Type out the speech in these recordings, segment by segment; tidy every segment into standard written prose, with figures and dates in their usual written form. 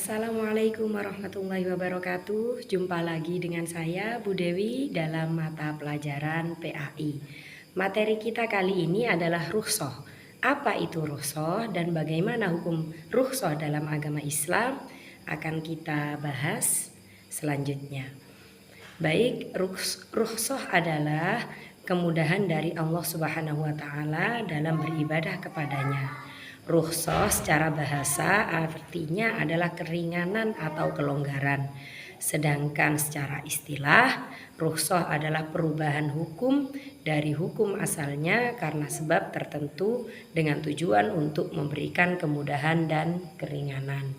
Assalamualaikum warahmatullahi wabarakatuh. Jumpa lagi dengan saya Bu Dewi dalam mata pelajaran PAI. Materi kita kali ini adalah rukhsah. Apa itu rukhsah dan bagaimana hukum rukhsah dalam agama Islam akan kita bahas selanjutnya. Baik, rukhsah adalah kemudahan dari Allah Subhanahu wa taala dalam beribadah kepadanya. Rukhsah secara bahasa artinya adalah keringanan atau kelonggaran. Sedangkan secara istilah, rukhsah adalah perubahan hukum dari hukum asalnya karena sebab tertentu dengan tujuan untuk memberikan kemudahan dan keringanan.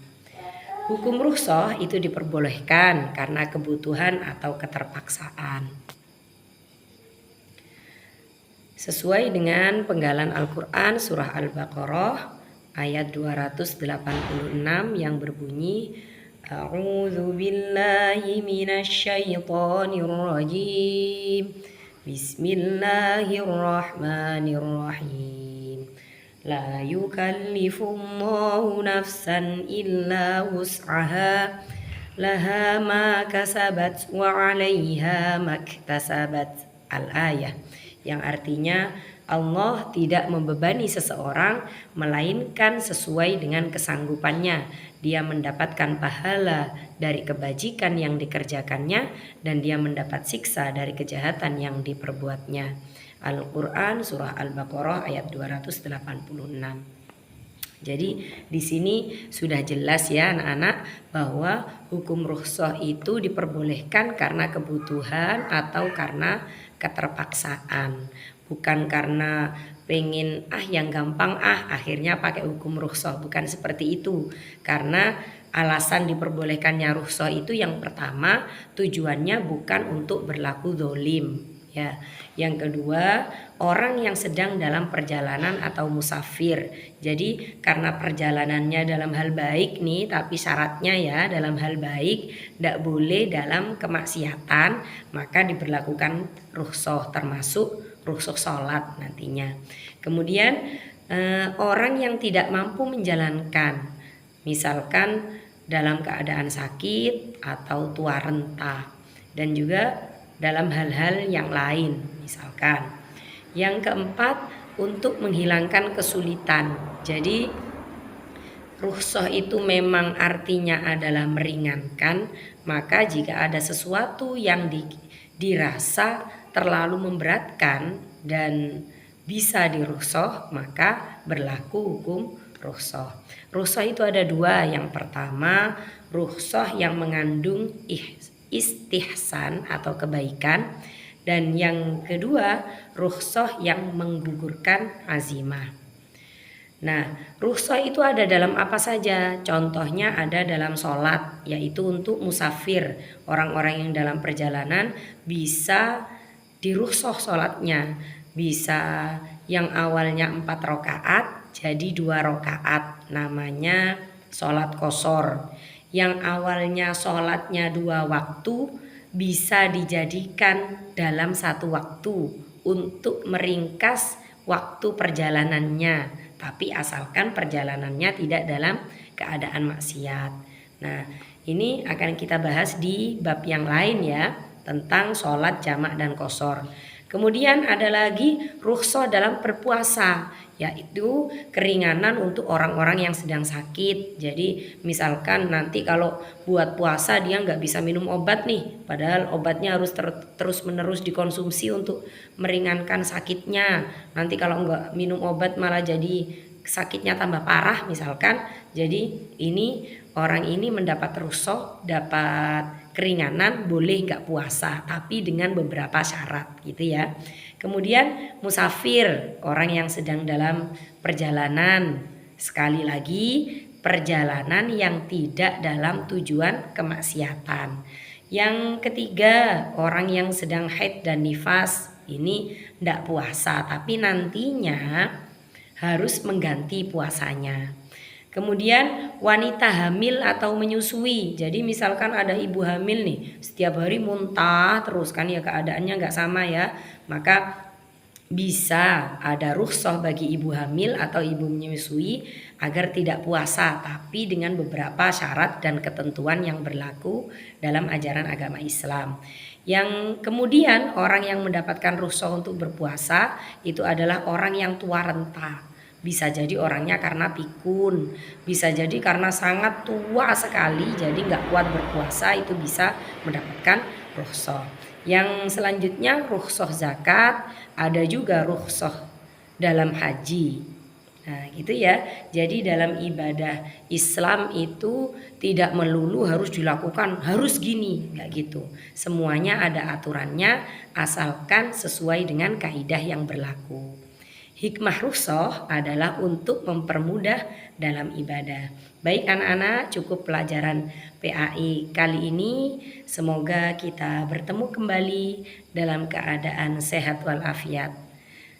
Hukum rukhsah itu diperbolehkan karena kebutuhan atau keterpaksaan. Sesuai dengan penggalan Al-Quran surah Al-Baqarah ayat 286 yang berbunyi A'udzu billahi minasyaitonir rajim. Bismillahirrahmanirrahim. La yukallifullahu nafsan illa wus'aha laha ma kasabat wa 'alaiha maktasabat. Al-ayah, yang artinya Allah tidak membebani seseorang melainkan sesuai dengan kesanggupannya. Dia mendapatkan pahala dari kebajikan yang dikerjakannya dan dia mendapat siksa dari kejahatan yang diperbuatnya. Al-Quran surah Al-Baqarah ayat 286. Jadi di sini sudah jelas ya anak-anak bahwa hukum rukhsah itu diperbolehkan karena kebutuhan atau karena keterpaksaan. Bukan karena pengen yang gampang akhirnya pakai hukum rukhsah, bukan seperti itu. Karena alasan diperbolehkannya rukhsah itu yang pertama tujuannya bukan untuk berlaku zalim ya. Yang kedua, orang yang sedang dalam perjalanan atau musafir. Jadi karena perjalanannya dalam hal baik nih, tapi syaratnya ya dalam hal baik, tidak boleh dalam kemaksiatan, maka diberlakukan rukhsah, termasuk rukhsah sholat nantinya. Kemudian orang yang tidak mampu menjalankan, misalkan dalam keadaan sakit atau tua renta, dan juga dalam hal-hal yang lain misalkan. Yang keempat, untuk menghilangkan kesulitan. Jadi rukhsah itu memang artinya adalah meringankan, maka jika ada sesuatu yang dirasa terlalu memberatkan dan bisa dirukhsah, maka berlaku hukum rukhsah. Rukhsah itu ada dua. Yang pertama, rukhsah yang mengandung istihsan atau kebaikan, dan yang kedua rukhsah yang menggugurkan azimah. Nah, rukhsah itu ada dalam apa saja? Contohnya ada dalam sholat, yaitu untuk musafir, orang-orang yang dalam perjalanan bisa dirukhsah sholatnya. Bisa yang awalnya 4 rakaat jadi 2 rakaat, namanya sholat qashar. Yang awalnya sholatnya 2 waktu bisa dijadikan dalam 1 waktu untuk meringkas waktu perjalanannya, tapi asalkan perjalanannya tidak dalam keadaan maksiat. Nah, ini akan kita bahas di bab yang lain ya, tentang sholat jamak dan qashar. Kemudian ada lagi rukhsah dalam berpuasa, yaitu keringanan untuk orang-orang yang sedang sakit. Jadi misalkan nanti kalau buat puasa dia nggak bisa minum obat nih, padahal obatnya harus terus menerus dikonsumsi untuk meringankan sakitnya. Nanti kalau nggak minum obat malah jadi sakitnya tambah parah misalkan. Jadi ini orang ini mendapat rukhsah, dapat keringanan, boleh nggak puasa, tapi dengan beberapa syarat gitu ya. Kemudian musafir, orang yang sedang dalam perjalanan. Sekali lagi, perjalanan yang tidak dalam tujuan kemaksiatan. Yang ketiga, orang yang sedang haid dan nifas, ini tidak puasa, tapi nantinya harus mengganti puasanya. Kemudian wanita hamil atau menyusui. Jadi misalkan ada ibu hamil nih, setiap hari muntah terus kan ya, keadaannya nggak sama ya. Maka bisa ada rukhsah bagi ibu hamil atau ibu menyusui agar tidak puasa, tapi dengan beberapa syarat dan ketentuan yang berlaku dalam ajaran agama Islam. Yang kemudian orang yang mendapatkan rukhsah untuk berpuasa itu adalah orang yang tua renta. Bisa jadi orangnya karena pikun, bisa jadi karena sangat tua sekali jadi nggak kuat berpuasa, itu bisa mendapatkan rukhsah. Yang selanjutnya rukhsah zakat, ada juga rukhsah dalam haji. Nah gitu ya. Jadi dalam ibadah Islam itu tidak melulu harus dilakukan harus gini, nggak gitu. Semuanya ada aturannya asalkan sesuai dengan kaidah yang berlaku. Hikmah rukhsah adalah untuk mempermudah dalam ibadah. Baik anak-anak, cukup pelajaran PAI kali ini. Semoga kita bertemu kembali dalam keadaan sehat walafiat.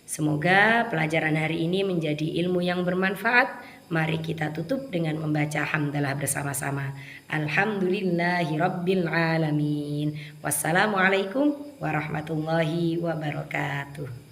Semoga pelajaran hari ini menjadi ilmu yang bermanfaat. Mari kita tutup dengan membaca hamdalah bersama-sama. Alhamdulillahirabbil alamin. Wassalamualaikum warahmatullahi wabarakatuh.